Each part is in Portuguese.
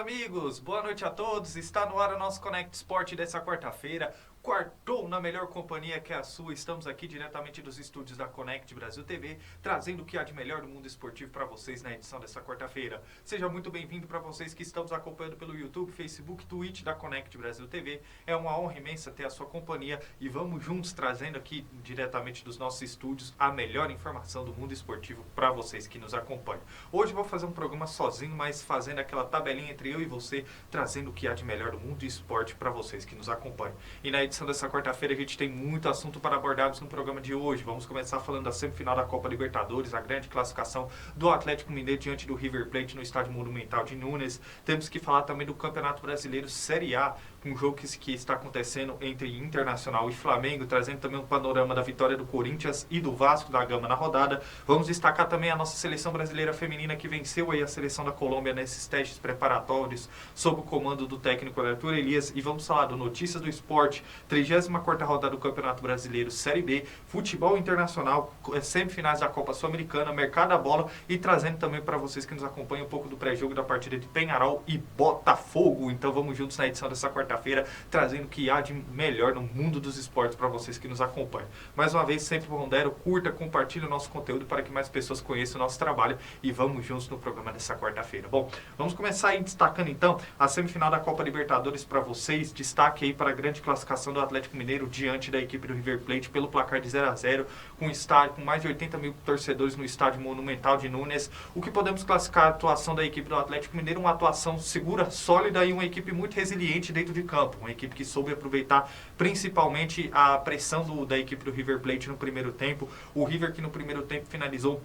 amigos, boa noite a todos. Está no ar o nosso Connect Sport dessa quarta-feira. Quartou na melhor companhia que é a sua. Estamos aqui diretamente dos estúdios da Connect Brasil TV, trazendo o que há de melhor do mundo esportivo para vocês na edição dessa quarta-feira. Seja muito bem-vindo para vocês que estão nos acompanhando pelo YouTube, Facebook, Twitch da Connect Brasil TV. É uma honra imensa ter a sua companhia e vamos juntos trazendo aqui diretamente dos nossos estúdios a melhor informação do mundo esportivo para vocês que nos acompanham. Hoje eu vou fazer um programa sozinho, mas fazendo aquela tabelinha entre eu e você, trazendo o que há de melhor do mundo do esporte para vocês que nos acompanham. E na edição dessa quarta-feira a gente tem muito assunto para abordarmos no programa de hoje. Vamos começar falando da semifinal da Copa Libertadores, a grande classificação do Atlético Mineiro diante do River Plate no Estádio Monumental de Nunes. Temos que falar também do Campeonato Brasileiro Série A, um jogo que está acontecendo entre Internacional e Flamengo, trazendo também um panorama da vitória do Corinthians e do Vasco da Gama na rodada. Vamos destacar também a nossa seleção brasileira feminina que venceu aí a seleção da Colômbia nesses testes preparatórios sob o comando do técnico Arthur Elias. E vamos falar do Notícias do Esporte, 34ª rodada do Campeonato Brasileiro Série B, futebol internacional, semifinais da Copa Sul-Americana, mercado da bola e trazendo também para vocês que nos acompanham um pouco do pré-jogo da partida de Peñarol e Botafogo. Então vamos juntos na edição dessa quarta-feira, trazendo o que há de melhor no mundo dos esportes para vocês que nos acompanham. Mais uma vez, sempre pondero, curta, compartilhe o nosso conteúdo para que mais pessoas conheçam o nosso trabalho e vamos juntos no programa dessa quarta-feira. Bom, vamos começar aí destacando então a semifinal da Copa Libertadores para vocês. Destaque aí para a grande classificação do Atlético Mineiro diante da equipe do River Plate pelo placar de 0-0, com mais de 80 mil torcedores no Estádio Monumental de Nunes. O que podemos classificar a atuação da equipe do Atlético Mineiro, uma atuação segura, sólida e uma equipe muito resiliente dentro de campo, uma equipe que soube aproveitar principalmente a pressão da equipe do River Plate no primeiro tempo. O River que no primeiro tempo finalizou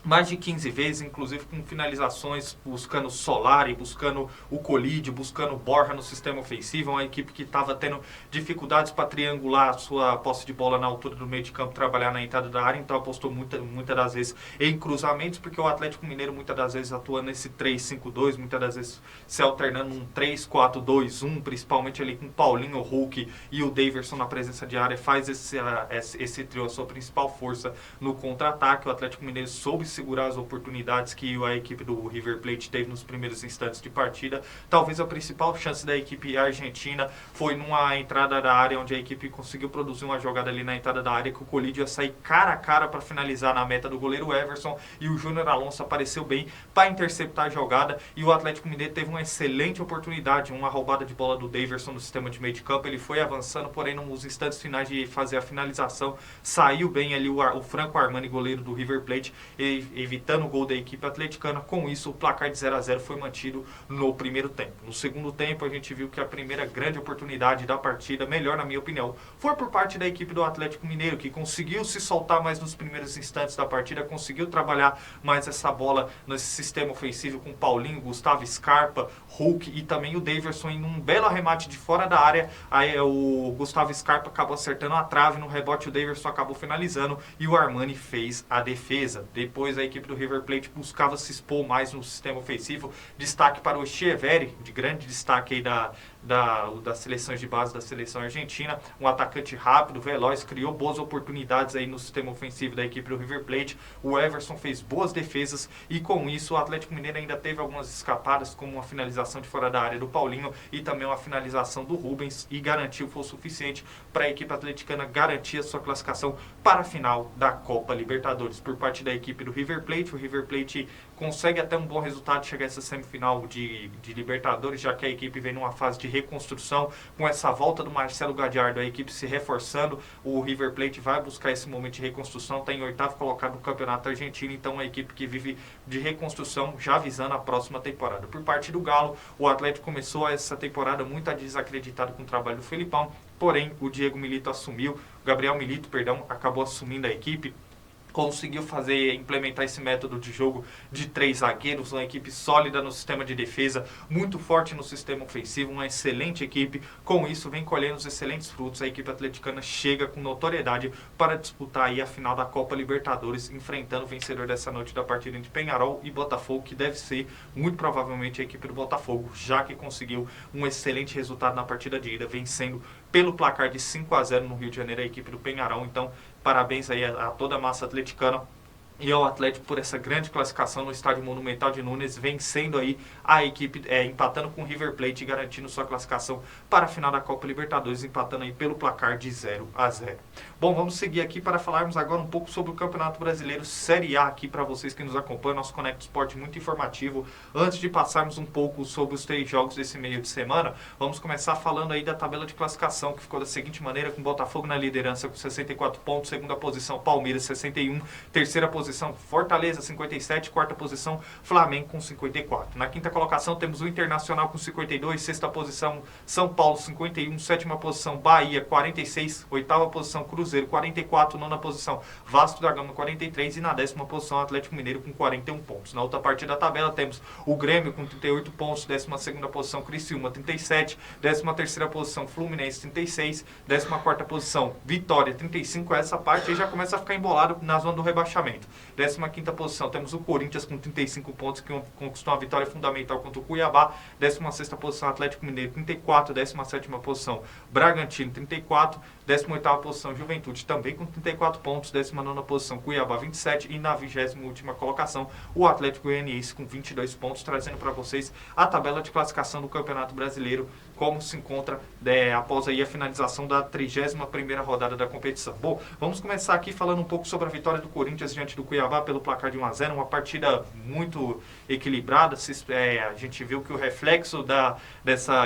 mais de 15 vezes, inclusive com finalizações buscando Solari, buscando o Colídio, buscando Borja no sistema ofensivo. Uma equipe que estava tendo dificuldades para triangular a sua posse de bola na altura do meio de campo, trabalhar na entrada da área, então apostou muitas das vezes em cruzamentos, porque o Atlético Mineiro muitas das vezes atua nesse 3-5-2, muitas das vezes se alternando um 3-4-2-1, principalmente ali com Paulinho, o Hulk e o Daverson na presença de área, faz esse trio a sua principal força no contra-ataque. O Atlético Mineiro soube segurar as oportunidades que a equipe do River Plate teve nos primeiros instantes de partida. Talvez a principal chance da equipe argentina foi numa entrada da área, onde a equipe conseguiu produzir uma jogada ali na entrada da área, que o Colídio ia sair cara a cara para finalizar na meta do goleiro Everson, e o Júnior Alonso apareceu bem para interceptar a jogada, e o Atlético Mineiro teve uma excelente oportunidade, uma roubada de bola do Daverson no sistema de meio de campo. Ele foi avançando, porém nos instantes finais de fazer a finalização, saiu bem ali o Franco Armani, goleiro do River Plate, evitando o gol da equipe atleticana. Com isso, o placar de 0-0 foi mantido no primeiro tempo. No segundo tempo, a gente viu que a primeira grande oportunidade da partida, melhor na minha opinião, foi por parte da equipe do Atlético Mineiro, que conseguiu se soltar mais nos primeiros instantes da partida, conseguiu trabalhar mais essa bola nesse sistema ofensivo com Paulinho, Gustavo Scarpa, Hulk e também o Daverson em um belo arremate de fora da área. Aí o Gustavo Scarpa acabou acertando a trave, no rebote o Daverson acabou finalizando e o Armani fez a defesa. Depois a equipe do River Plate buscava se expor mais no sistema ofensivo. Destaque para o Echeverri, de grande destaque aí das seleções de base da seleção argentina, um atacante rápido, veloz, criou boas oportunidades aí no sistema ofensivo da equipe do River Plate. O Everson fez boas defesas e com isso o Atlético Mineiro ainda teve algumas escapadas, como uma finalização de fora da área do Paulinho e também uma finalização do Rubens, e garantiu, foi o suficiente para a equipe atleticana garantir a sua classificação para a final da Copa Libertadores. Por parte da equipe do River Plate, o River Plate consegue até um bom resultado chegar a essa semifinal de Libertadores, já que a equipe vem numa fase de reconstrução. Com essa volta do Marcelo Gallardo, a equipe se reforçando, o River Plate vai buscar esse momento de reconstrução, está em 8º colocado no Campeonato Argentino, então é uma equipe que vive de reconstrução, já visando a próxima temporada. Por parte do Galo, o Atlético começou essa temporada muito desacreditado com o trabalho do Felipão, porém o Gabriel Milito, acabou assumindo a equipe, conseguiu implementar esse método de jogo de 3 zagueiros, uma equipe sólida no sistema de defesa, muito forte no sistema ofensivo, uma excelente equipe. Com isso, vem colhendo os excelentes frutos. A equipe atleticana chega com notoriedade para disputar aí a final da Copa Libertadores, enfrentando o vencedor dessa noite da partida entre Peñarol e Botafogo, que deve ser, muito provavelmente, a equipe do Botafogo, já que conseguiu um excelente resultado na partida de ida, vencendo pelo placar de 5-0 no Rio de Janeiro a equipe do Peñarol. Então, parabéns aí a toda a massa atleticana e ao Atlético por essa grande classificação no estádio Monumental de Nunes, vencendo aí a equipe, empatando com o River Plate e garantindo sua classificação para a final da Copa Libertadores, empatando aí pelo placar de 0-0. Bom, vamos seguir aqui para falarmos agora um pouco sobre o Campeonato Brasileiro Série A aqui para vocês que nos acompanham, nosso Conecta Esporte muito informativo. Antes de passarmos um pouco sobre os 3 jogos desse meio de semana, vamos começar falando aí da tabela de classificação, que ficou da seguinte maneira, com Botafogo na liderança com 64 pontos, segunda posição Palmeiras 61, terceira posição Fortaleza 57, quarta posição Flamengo com 54. Na quinta colocação temos o Internacional com 52, sexta posição São Paulo 51, sétima posição Bahia 46, oitava posição Cruzeiro 44, nona posição Vasco da Gama 43 e na décima posição Atlético Mineiro com 41 pontos. Na outra parte da tabela temos o Grêmio com 38 pontos, décima segunda posição Criciúma 37, décima terceira posição Fluminense 36, décima quarta posição Vitória 35. Essa parte aí já começa a ficar embolado na zona do rebaixamento. 15ª posição temos o Corinthians com 35 pontos, que conquistou uma vitória fundamental contra o Cuiabá. 16ª posição Atlético Mineiro 34, 17ª posição Bragantino 34, 18ª posição Juventude também com 34 pontos, 19ª posição Cuiabá 27 e na 20ª colocação o Atlético Goianiense com 22 pontos, trazendo para vocês a tabela de classificação do Campeonato Brasileiro, como se encontra após aí a finalização da 31ª rodada da competição. Bom, vamos começar aqui falando um pouco sobre a vitória do Corinthians diante do Cuiabá pelo placar de 1-0, uma partida muito equilibrada. A gente viu que o reflexo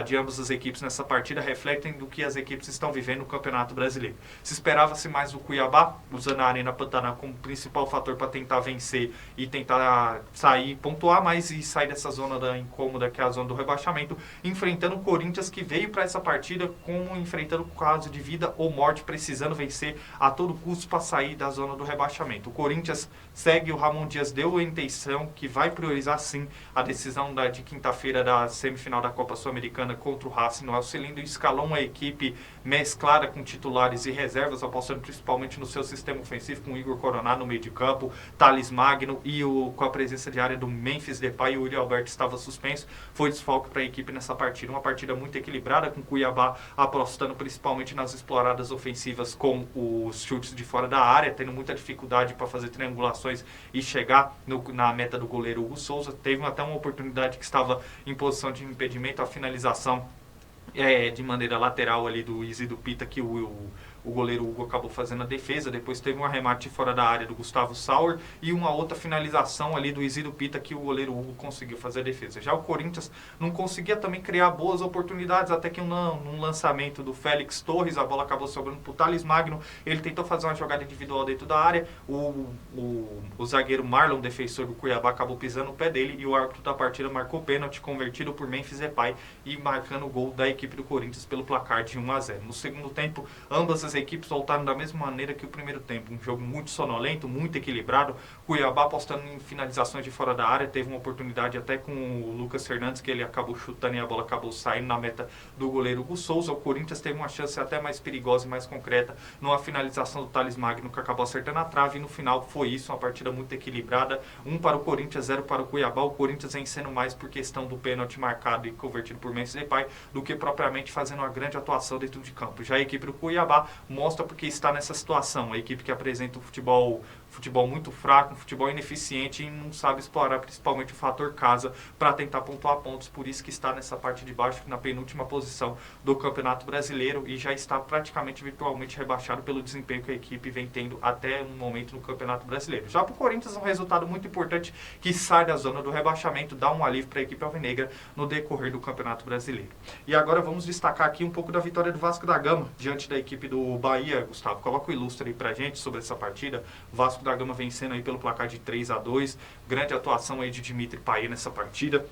de ambas as equipes nessa partida refletem do que as equipes estão vivendo no Campeonato Brasileiro. Se esperava-se mais o Cuiabá, usando a Arena Pantanal como principal fator para tentar vencer e tentar sair, pontuar mais e sair dessa zona da incômoda que é a zona do rebaixamento, enfrentando o Corinthians, que veio para essa partida como enfrentando caso de vida ou morte, precisando vencer a todo custo para sair da zona do rebaixamento. O Corinthians segue, o Ramon Dias deu a intenção que vai priorizar sim a decisão de quinta-feira da semifinal da Copa Sul-Americana contra o Racing no Alcelindo, e escalou uma equipe mesclada com titulares e reservas, apostando principalmente no seu sistema ofensivo, com o Igor Coroná no meio de campo, Thales Magno e com a presença diária do Memphis Depay, e o William Alberto estava suspenso, foi desfalque para a equipe nessa partida. Uma partida muito equilibrada, com o Cuiabá apostando principalmente nas exploradas ofensivas com os chutes de fora da área, tendo muita dificuldade para fazer triangulações e chegar na meta do goleiro Hugo Souza. Teve até uma oportunidade que estava em posição de impedimento, a finalização de maneira lateral ali do Isidro Pita, que o goleiro Hugo acabou fazendo a defesa. Depois teve um arremate fora da área do Gustavo Sauer e uma outra finalização ali do Isidro Pita, que o goleiro Hugo conseguiu fazer a defesa. Já o Corinthians não conseguia também criar boas oportunidades, até que num lançamento do Félix Torres, a bola acabou sobrando para o Thales Magno. Ele tentou fazer uma jogada individual dentro da área, o zagueiro Marlon, defensor do Cuiabá, acabou pisando o pé dele, e o árbitro da partida marcou pênalti, convertido por Memphis Depay, e marcando o gol da equipe do Corinthians pelo placar de 1-0. No segundo tempo, ambas as equipes voltaram da mesma maneira que o primeiro tempo, um jogo muito sonolento, muito equilibrado. Cuiabá apostando em finalizações de fora da área, teve uma oportunidade até com o Lucas Fernandes, que ele acabou chutando e a bola acabou saindo na meta do goleiro Hugo Souza. O Corinthians teve uma chance até mais perigosa e mais concreta numa finalização do Thales Magno, que acabou acertando a trave, e no final foi isso, uma partida muito equilibrada, 1 para o Corinthians, 0 para o Cuiabá. O Corinthians vencendo mais por questão do pênalti marcado e convertido por Memphis Depay do que propriamente fazendo uma grande atuação dentro de campo. Já a equipe do Cuiabá mostra porque está nessa situação, a equipe que apresenta um futebol muito fraco, um futebol ineficiente, e não sabe explorar principalmente o fator casa para tentar pontuar pontos. Por isso que está nessa parte de baixo, na penúltima posição do Campeonato Brasileiro, e já está praticamente virtualmente rebaixado pelo desempenho que a equipe vem tendo até um momento no Campeonato Brasileiro. Já para o Corinthians, um resultado muito importante, que sai da zona do rebaixamento, dá um alívio para a equipe alvinegra no decorrer do Campeonato Brasileiro. E agora vamos destacar aqui um pouco da vitória do Vasco da Gama diante da equipe do Bahia. Gustavo, coloca o ilustre aí pra gente sobre essa partida. Vasco da Gama vencendo aí pelo placar de 3-2, grande atuação aí de Dimitri Payet nessa partida.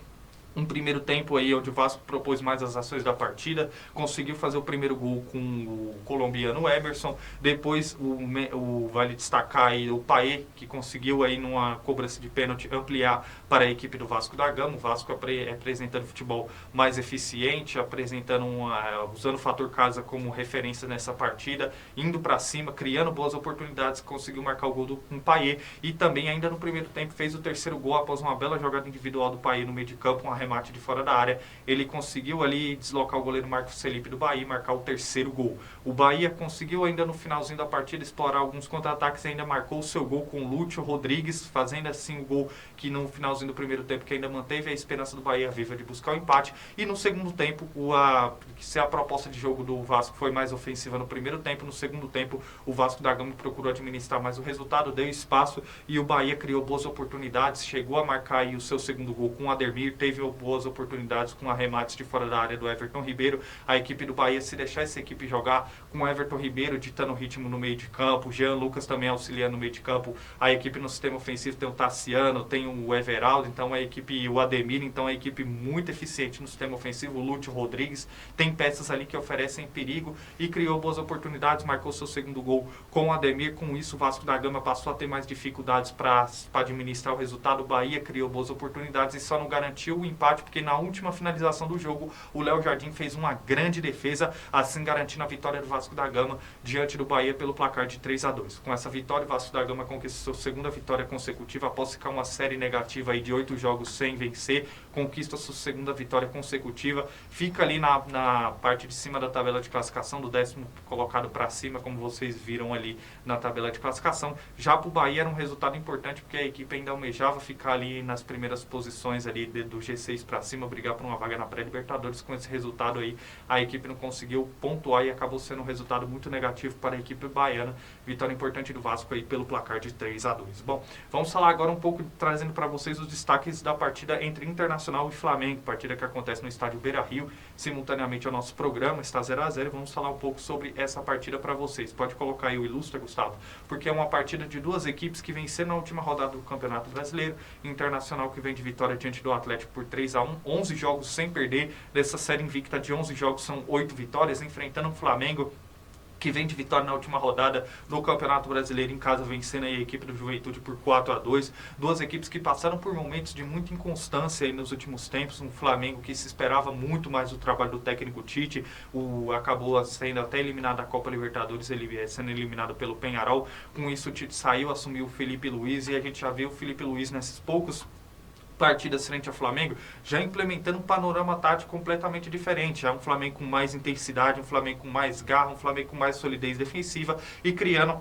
Um primeiro tempo aí onde o Vasco propôs mais as ações da partida, conseguiu fazer o primeiro gol com o colombiano Emerson. Depois vale destacar aí o Payet, que conseguiu aí numa cobrança de pênalti ampliar para a equipe do Vasco da Gama. O Vasco apresentando futebol mais eficiente, usando o fator casa como referência nessa partida, indo para cima, criando boas oportunidades, conseguiu marcar o gol com o Payet, e também ainda no primeiro tempo fez o terceiro gol após uma bela jogada individual do Payet no meio de campo, uma arremate de fora da área, ele conseguiu ali deslocar o goleiro Marcos Felipe do Bahia e marcar o terceiro gol. O Bahia conseguiu ainda no finalzinho da partida explorar alguns contra-ataques e ainda marcou o seu gol com o Lúcio Rodrigues, fazendo assim o gol que no finalzinho do primeiro tempo que ainda manteve a esperança do Bahia viva de buscar o empate. E no segundo tempo, se a proposta de jogo do Vasco foi mais ofensiva no primeiro tempo, no segundo tempo o Vasco da Gama procurou administrar mais o resultado, deu espaço e o Bahia criou boas oportunidades, chegou a marcar aí o seu segundo gol com o Ademir, teve boas oportunidades com arremates de fora da área do Everton Ribeiro. A equipe do Bahia, se deixar essa equipe jogar com o Everton Ribeiro ditando o ritmo no meio de campo, Jean Lucas também auxiliando no meio de campo, a equipe no sistema ofensivo tem o Tassiano, tem o Everaldo, então o Ademir, então a equipe muito eficiente no sistema ofensivo, o Lúcio Rodrigues, tem peças ali que oferecem perigo e criou boas oportunidades, marcou seu segundo gol com o Ademir. Com isso o Vasco da Gama passou a ter mais dificuldades para administrar o resultado. O Bahia criou boas oportunidades e só não garantiu o empate porque na última finalização do jogo o Léo Jardim fez uma grande defesa, assim garantindo a vitória do Vasco da Gama diante do Bahia pelo placar de 3-2. Com essa vitória o Vasco da Gama conquista sua segunda vitória consecutiva após ficar uma série negativa aí de 8 jogos sem vencer, conquista sua segunda vitória consecutiva, fica ali na parte de cima da tabela de classificação, do 10º colocado para cima, como vocês viram ali na tabela de classificação. Já para o Bahia era um resultado importante porque a equipe ainda almejava ficar ali nas primeiras posições ali do G6 para cima, brigar por uma vaga na pré-Libertadores. Com esse resultado aí a equipe não conseguiu pontuar e acabou sendo um resultado muito negativo para a equipe baiana. Vitória importante do Vasco aí pelo placar de 3-2. Bom, vamos falar agora um pouco, trazendo para vocês os destaques da partida entre Internacional e Flamengo, partida que acontece no estádio Beira-Rio, simultaneamente ao nosso programa, está 0-0, vamos falar um pouco sobre essa partida para vocês. Pode colocar aí o ilustre, Gustavo, porque é uma partida de duas equipes que venceram na última rodada do Campeonato Brasileiro. Internacional que vem de vitória diante do Atlético por 3-1, 11 jogos sem perder, dessa série invicta de 11 jogos são 8 vitórias, enfrentando o Flamengo, que vem de vitória na última rodada do Campeonato Brasileiro em casa, vencendo aí a equipe do Juventude por 4-2. Duas equipes que passaram por momentos de muita inconstância aí nos últimos tempos. Um Flamengo que se esperava muito mais do trabalho do técnico Tite, acabou sendo até eliminado da Copa Libertadores, ele sendo eliminado pelo Peñarol. Com isso o Tite saiu, assumiu o Felipe Luiz e a gente já viu o Felipe Luiz nesses poucos partidas frente ao Flamengo, já implementando um panorama tático completamente diferente. É um Flamengo com mais intensidade, um Flamengo com mais garra, um Flamengo com mais solidez defensiva e criando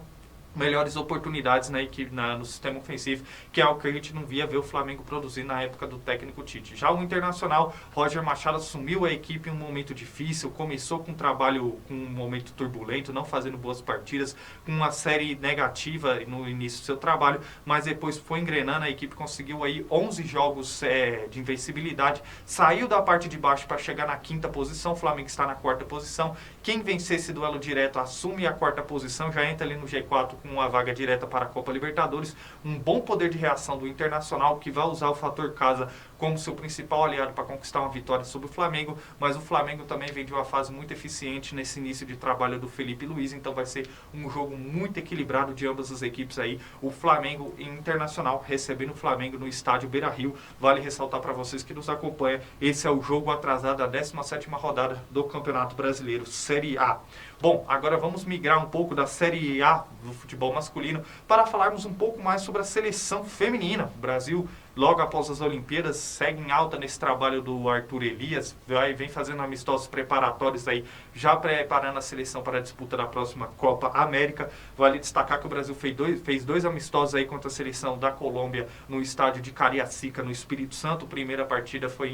melhores oportunidades na equipe, no sistema ofensivo, que é algo que a gente não via ver o Flamengo produzir na época do técnico Tite. Já o Internacional, Roger Machado assumiu a equipe em um momento difícil, começou com um trabalho, com um momento turbulento, não fazendo boas partidas, com uma série negativa no início do seu trabalho, mas depois foi engrenando, a equipe conseguiu aí 11 jogos de invencibilidade, saiu da parte de baixo para chegar na 5ª posição, o Flamengo está na 4ª posição. Quem vencer esse duelo direto assume a 4ª posição, já entra ali no G4 com uma vaga direta para a Copa Libertadores. Um bom poder de reação do Internacional, que vai usar o fator casa como seu principal aliado para conquistar uma vitória sobre o Flamengo, mas o Flamengo também vem de uma fase muito eficiente nesse início de trabalho do Felipe Luiz, então vai ser um jogo muito equilibrado de ambas as equipes aí. O Flamengo e o Internacional recebendo o Flamengo no estádio Beira-Rio. Vale ressaltar para vocês que nos acompanham, esse é o jogo atrasado da 17ª rodada do Campeonato Brasileiro, Série A. Bom, agora vamos migrar um pouco da Série A do futebol masculino para falarmos um pouco mais sobre a seleção feminina. O Brasil, logo após as Olimpíadas, segue em alta nesse trabalho do Arthur Elias, vem fazendo amistosos preparatórios aí, já preparando a seleção para a disputa da próxima Copa América. Vale destacar que o Brasil fez dois amistosos aí contra a seleção da Colômbia no estádio de Cariacica, no Espírito Santo. A primeira partida foi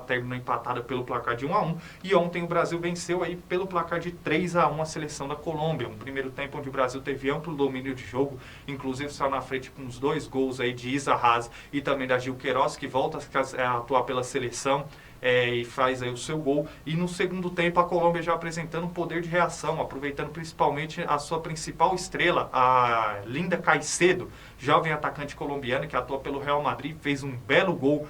terminou empatada pelo placar de 1-1 e ontem o Brasil venceu aí pelo placar de 3-1 a seleção da Colômbia. Um primeiro tempo onde o Brasil teve amplo domínio de jogo, inclusive saiu na frente com uns 2 gols aí de Isa Haas e também da Gil Queiroz, que volta a atuar pela seleção. E faz aí o seu gol. E no segundo tempo a Colômbia já apresentando um poder de reação, aproveitando principalmente a sua principal estrela, a Linda Caicedo, jovem atacante colombiana que atua pelo Real Madrid, fez um belo gol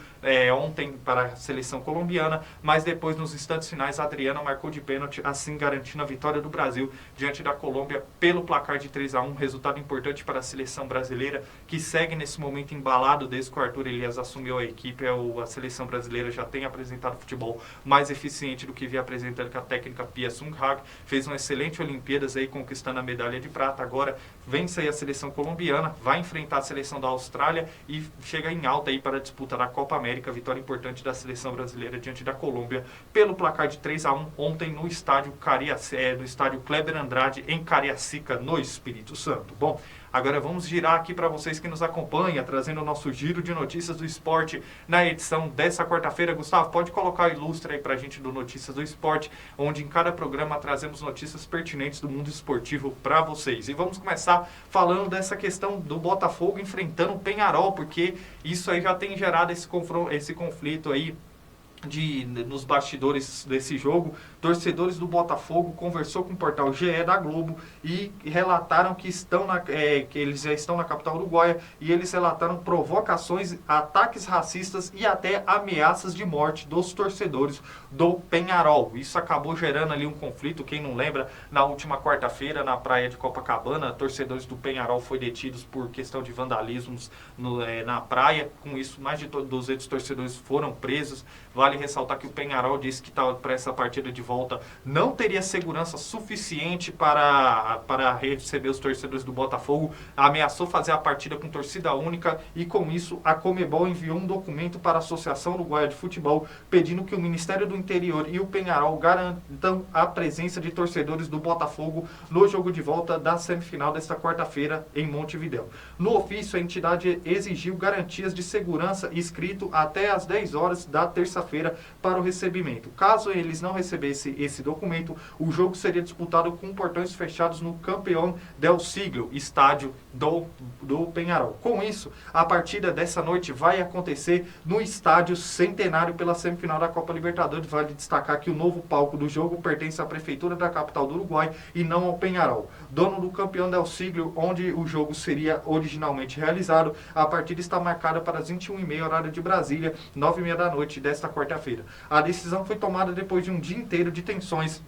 ontem para a seleção colombiana, mas depois nos instantes finais a Adriana marcou de pênalti, assim garantindo a vitória do Brasil diante da Colômbia pelo placar de 3-1, resultado importante para a seleção brasileira, que segue nesse momento embalado desde que o Arthur Elias assumiu a equipe. A seleção brasileira já tem apresentado futebol mais eficiente do que vinha apresentando com a técnica Pia Sundhage, fez uma excelente Olimpíadas aí, conquistando a medalha de prata. Agora vence aí a seleção colombiana, vai enfrentar a seleção da Austrália e chega em alta aí para a disputa da Copa América América, vitória importante da seleção brasileira diante da Colômbia pelo placar de 3-1 ontem no estádio no estádio Kleber Andrade em Cariacica, no Espírito Santo. Bom, agora vamos girar aqui para vocês que nos acompanham, trazendo o nosso giro de notícias do esporte na edição dessa quarta-feira. Gustavo, pode colocar o ilustre aí para a gente do Notícias do Esporte, onde em cada programa trazemos notícias pertinentes do mundo esportivo para vocês. E vamos começar falando dessa questão do Botafogo enfrentando o Peñarol, porque isso aí já tem gerado esse conflito aí nos bastidores desse jogo. Torcedores do Botafogo conversou com o portal GE da Globo e relataram que eles já estão na capital uruguaia, e eles relataram provocações, ataques racistas e até ameaças de morte dos torcedores do Peñarol. Isso acabou gerando ali um conflito. Quem não lembra, na última quarta-feira, na praia de Copacabana, torcedores do Peñarol foram detidos por questão de vandalismos na praia. Com isso, mais de 200 torcedores foram presos. Vale ressaltar que o Peñarol disse que para essa partida de volta não teria segurança suficiente para receber os torcedores do Botafogo. Ameaçou fazer a partida com torcida única, e com isso a Conmebol enviou um documento para a Associação Uruguaia de Futebol pedindo que o Ministério do Interior e o Peñarol garantam a presença de torcedores do Botafogo no jogo de volta da semifinal desta quarta-feira em Montevidéu. No ofício, a entidade exigiu garantias de segurança escrito até às 10 horas da terça-feira para o recebimento. Caso eles não recebessem esse documento, o jogo seria disputado com portões fechados no Campeón del Siglo, estádio do Peñarol. Com isso, a partida dessa noite vai acontecer no estádio Centenário pela semifinal da Copa Libertadores. Vale destacar que o novo palco do jogo pertence à prefeitura da capital do Uruguai e não ao Peñarol, dono do Campeón del Siglo, onde o jogo seria originalmente realizado. A partida está marcada para as 21h30, horário de Brasília, 9h30 da noite desta quarta-feira. A decisão foi tomada depois de um dia inteiro de tensões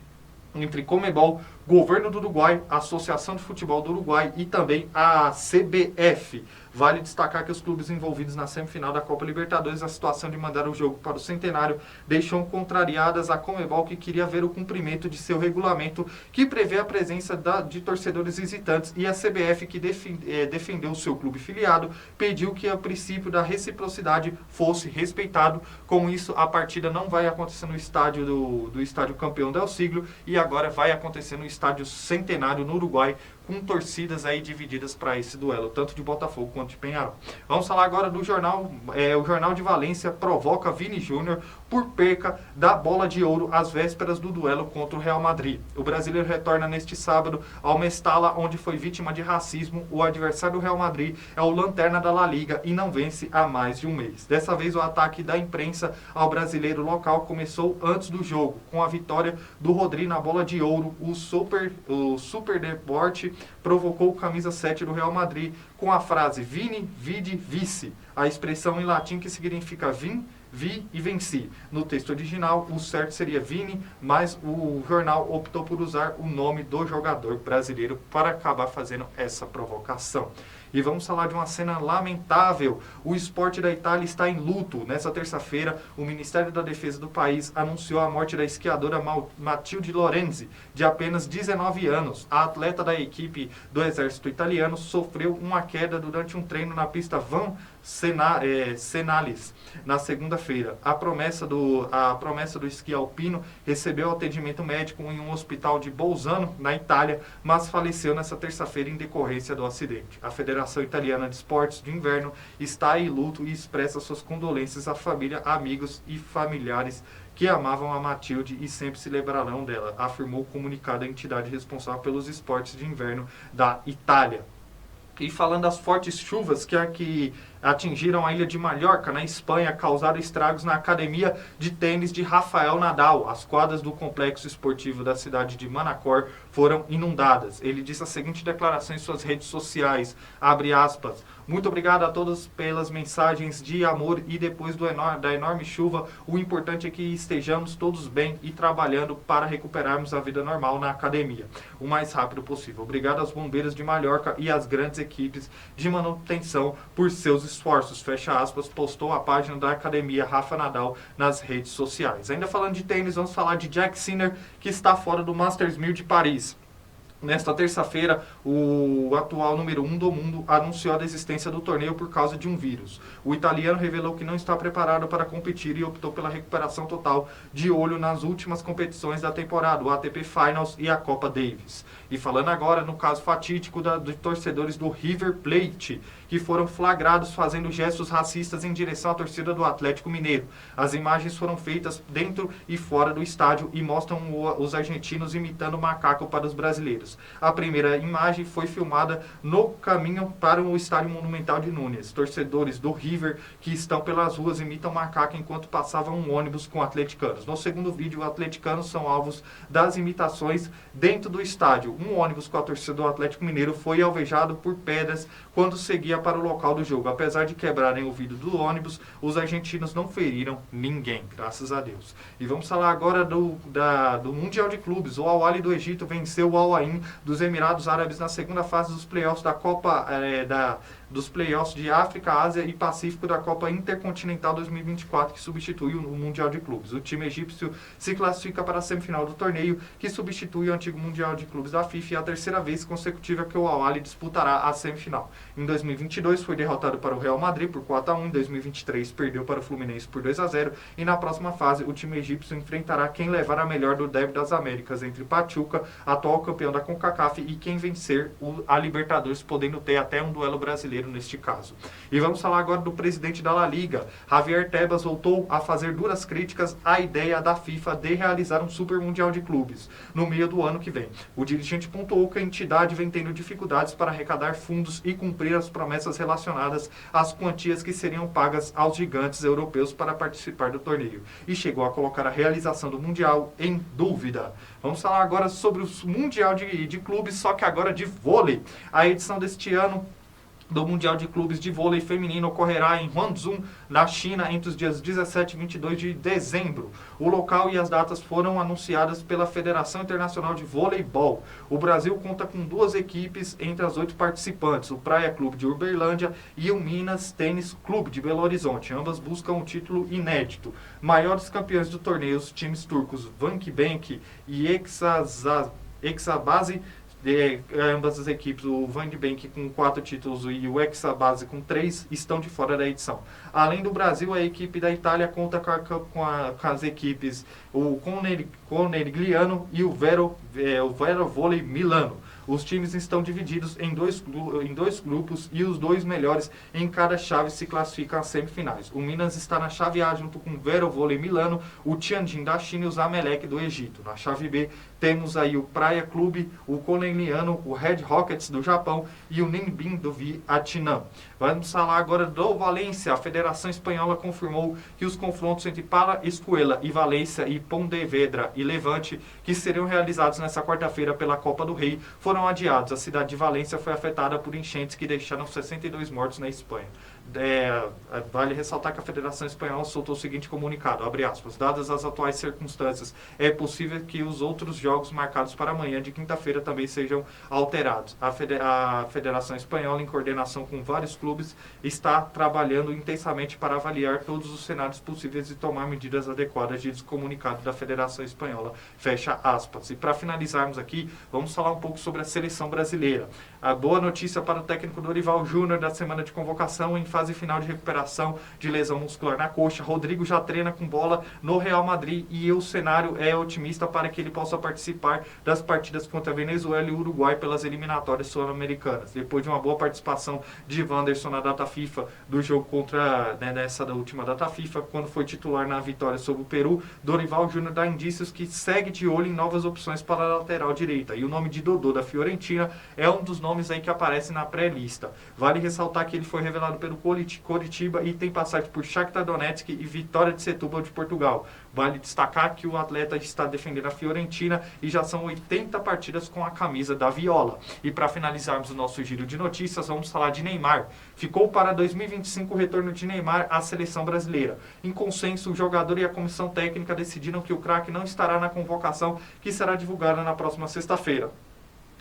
entre Conmebol, Governo do Uruguai, Associação de Futebol do Uruguai e também a CBF. Vale destacar que os clubes envolvidos na semifinal da Copa Libertadores, a situação de mandar o jogo para o Centenário deixou contrariadas a Conmebol, que queria ver o cumprimento de seu regulamento, que prevê a presença de torcedores visitantes, e a CBF, que defendeu o seu clube filiado, pediu que o princípio da reciprocidade fosse respeitado. Com isso, a partida não vai acontecer no estádio do estádio Campeón del Siglo, e agora vai acontecer no estádio Centenário, no Uruguai, com torcidas aí divididas para esse duelo, tanto de Botafogo quanto de Peñarol. Vamos falar agora do jornal. O Jornal de Valência provoca Vini Júnior por perca da bola de ouro às vésperas do duelo contra o Real Madrid. O brasileiro retorna neste sábado ao Mestalla, onde foi vítima de racismo. O adversário do Real Madrid é o lanterna da La Liga e não vence há mais de um mês. Dessa vez, o ataque da imprensa ao brasileiro local começou antes do jogo, com a vitória do Rodri na bola de ouro. O Super Deporte provocou o camisa 7 do Real Madrid com a frase Vini, vidi, vici, a expressão em latim que significa vim, vi e venci. No texto original, o certo seria Vini, mas o jornal optou por usar o nome do jogador brasileiro para acabar fazendo essa provocação. E vamos falar de uma cena lamentável. O esporte da Itália está em luto. Nessa terça-feira, o Ministério da Defesa do país anunciou a morte da esquiadora Matilde Lorenzi, de apenas 19 anos. A atleta da equipe do exército italiano sofreu uma queda durante um treino na pista Van Senalis na segunda-feira. A promessa do esqui alpino recebeu atendimento médico em um hospital de Bolzano, na Itália, mas faleceu nessa terça-feira em decorrência do acidente. A Federação Italiana de Esportes de Inverno está em luto e expressa suas condolências à família, amigos e familiares que amavam a Matilde e sempre se lembrarão dela, afirmou o comunicado da entidade responsável pelos esportes de inverno da Itália. E falando das fortes chuvas que atingiram a ilha de Mallorca, na Espanha, causaram estragos na academia de tênis de Rafael Nadal. As quadras do complexo esportivo da cidade de Manacor foram inundadas. Ele disse a seguinte declaração em suas redes sociais, abre aspas, muito obrigado a todos pelas mensagens de amor e depois da enorme chuva, o importante é que estejamos todos bem e trabalhando para recuperarmos a vida normal na academia o mais rápido possível. Obrigado aos bombeiros de Mallorca e às grandes equipes de manutenção por seus esforços, fecha aspas, postou a página da academia Rafa Nadal nas redes sociais. Ainda falando de tênis, vamos falar de Jack Sinner, que está fora do Masters 1000 de Paris. Nesta terça-feira, o atual número 1 do mundo anunciou a desistência do torneio por causa de um vírus. O italiano revelou que não está preparado para competir e optou pela recuperação total, de olho nas últimas competições da temporada, o ATP Finals e a Copa Davis. E falando agora no caso fatídico de torcedores do River Plate, que foram flagrados fazendo gestos racistas em direção à torcida do Atlético Mineiro. As imagens foram feitas dentro e fora do estádio e mostram os argentinos imitando macaco para os brasileiros. A primeira imagem foi filmada no caminho para o Estádio Monumental de Núñez. Torcedores do River que estão pelas ruas imitam macaco enquanto passavam um ônibus com atleticanos. No segundo vídeo, atleticanos são alvos das imitações dentro do estádio. Um ônibus com a torcida do Atlético Mineiro foi alvejado por pedras quando seguia para o local do jogo. Apesar de quebrarem o vidro do ônibus, os argentinos não feriram ninguém, graças a Deus. E vamos falar agora do Mundial de Clubes. O Al-Ahly do Egito venceu o Al-Ain dos Emirados Árabes na segunda fase dos playoffs da Copa dos playoffs de África, Ásia e Pacífico da Copa Intercontinental 2024, que substitui o Mundial de Clubes. O time egípcio se classifica para a semifinal do torneio, que substitui o antigo Mundial de Clubes da FIFA e é a terceira vez consecutiva que o Al-Ahly disputará a semifinal. Em 2022 foi derrotado para o Real Madrid por 4-1, em 2023 perdeu para o Fluminense por 2-0 e na próxima fase o time egípcio enfrentará quem levar a melhor do Derby das Américas entre Pachuca, atual campeão da CONCACAF, e quem vencer a Libertadores, podendo ter até um duelo brasileiro neste caso. E vamos falar agora do presidente da La Liga. Javier Tebas voltou a fazer duras críticas à ideia da FIFA de realizar um Super Mundial de Clubes no meio do ano que vem. O dirigente pontuou que a entidade vem tendo dificuldades para arrecadar fundos e cumprir as promessas relacionadas às quantias que seriam pagas aos gigantes europeus para participar do torneio, e chegou a colocar a realização do Mundial em dúvida. Vamos falar agora sobre o Mundial de Clubes, só que agora de vôlei. A edição deste ano do Mundial de Clubes de Vôlei Feminino ocorrerá em Guangzhou, na China, entre os dias 17 e 22 de dezembro. O local e as datas foram anunciadas pela Federação Internacional de Voleibol. O Brasil conta com 2 equipes entre as 8 participantes, o Praia Clube de Uberlândia e o Minas Tênis Clube de Belo Horizonte. Ambas buscam um título inédito. Maiores campeões do torneio, os times turcos Vankibank e Eksabasi, ambas as equipes, o Vandenbank com 4 títulos e o Eksabasi com 3, estão de fora da edição. Além do Brasil, a equipe da Itália conta com as equipes o Conegliano e o Vero Vôlei Milano. Os times estão divididos em dois grupos e os 2 melhores em cada chave se classificam às semifinais. O Minas está na chave A junto com o Vero Vôlei Milano, o Tianjin da China e o Zamalek do Egito. Na chave B temos aí o Praia Clube, o Conegliano, o Red Rockets do Japão e o Nenbin do Vietnã. Vamos falar agora do Valência. A Federação Espanhola confirmou que os confrontos entre Pala Escuela e Valência e Pontevedra e Levante, que seriam realizados nesta quarta-feira pela Copa do Rei, foram adiados. A cidade de Valência foi afetada por enchentes que deixaram 62 mortos na Espanha. Vale ressaltar que a Federação Espanhola soltou o seguinte comunicado, abre aspas: dadas as atuais circunstâncias, é possível que os outros jogos marcados para amanhã de quinta-feira também sejam alterados. A Federação Espanhola, em coordenação com vários clubes, está trabalhando intensamente para avaliar todos os cenários possíveis e tomar medidas adequadas, diz o comunicado da Federação Espanhola, fecha aspas. E para finalizarmos aqui, vamos falar um pouco sobre a seleção brasileira. A boa notícia para o técnico Dorival Júnior da semana de convocação em fase final de recuperação de lesão muscular na coxa. Rodrigo já treina com bola no Real Madrid e o cenário é otimista para que ele possa participar das partidas contra a Venezuela e o Uruguai pelas eliminatórias sul-americanas. Depois de uma boa participação de Wanderson na data FIFA do jogo nessa da última data FIFA, quando foi titular na vitória sobre o Peru, Dorival Júnior dá indícios que segue de olho em novas opções para a lateral direita. E o nome de Dodô da Fiorentina é um dos nomes aí que aparece na pré-lista. Vale ressaltar que ele foi revelado pelo Coritiba e tem passagem por Shakhtar Donetsk e Vitória de Setúbal de Portugal. Vale destacar que o atleta está defendendo a Fiorentina e já são 80 partidas com a camisa da Viola. E para finalizarmos o nosso giro de notícias, vamos falar de Neymar. Ficou para 2025 o retorno de Neymar à seleção brasileira. Em consenso, o jogador e a comissão técnica decidiram que o craque não estará na convocação que será divulgada na próxima sexta-feira.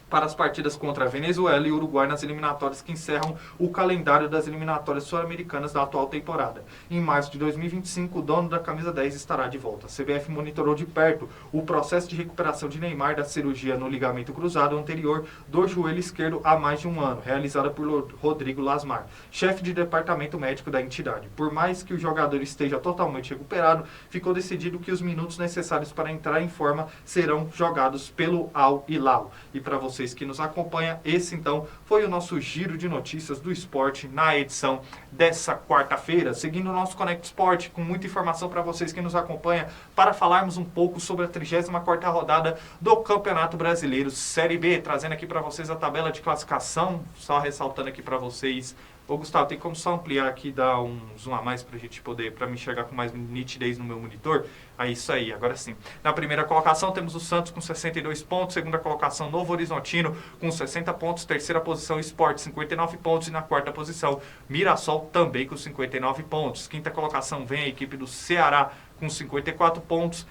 para as partidas contra a Venezuela e Uruguai nas eliminatórias que encerram o calendário das eliminatórias sul-americanas da atual temporada. Em março de 2025, o dono da camisa 10 estará de volta. A CBF monitorou de perto o processo de recuperação de Neymar da cirurgia no ligamento cruzado anterior do joelho esquerdo há mais de um ano, realizada por Rodrigo Lasmar, chefe de departamento médico da entidade. Por mais que o jogador esteja totalmente recuperado, ficou decidido que os minutos necessários para entrar em forma serão jogados pelo Al Hilal. E para vocês que nos acompanham, esse então foi o nosso giro de notícias do esporte na edição dessa quarta-feira, seguindo o nosso Conect Sport, com muita informação para vocês que nos acompanham, para falarmos um pouco sobre a 34ª rodada do Campeonato Brasileiro Série B, trazendo aqui para vocês a tabela de classificação, só ressaltando aqui para vocês. Ô Gustavo, tem como só ampliar aqui, dar um zoom a mais pra gente poder, pra me enxergar com mais nitidez no meu monitor? É isso aí, agora sim. Na primeira colocação temos o Santos com 62 pontos, segunda colocação Novo Horizontino com 60 pontos, terceira posição Sport 59 pontos e na quarta posição Mirassol também com 59 pontos. Quinta colocação vem a equipe do Ceará com 54 pontos,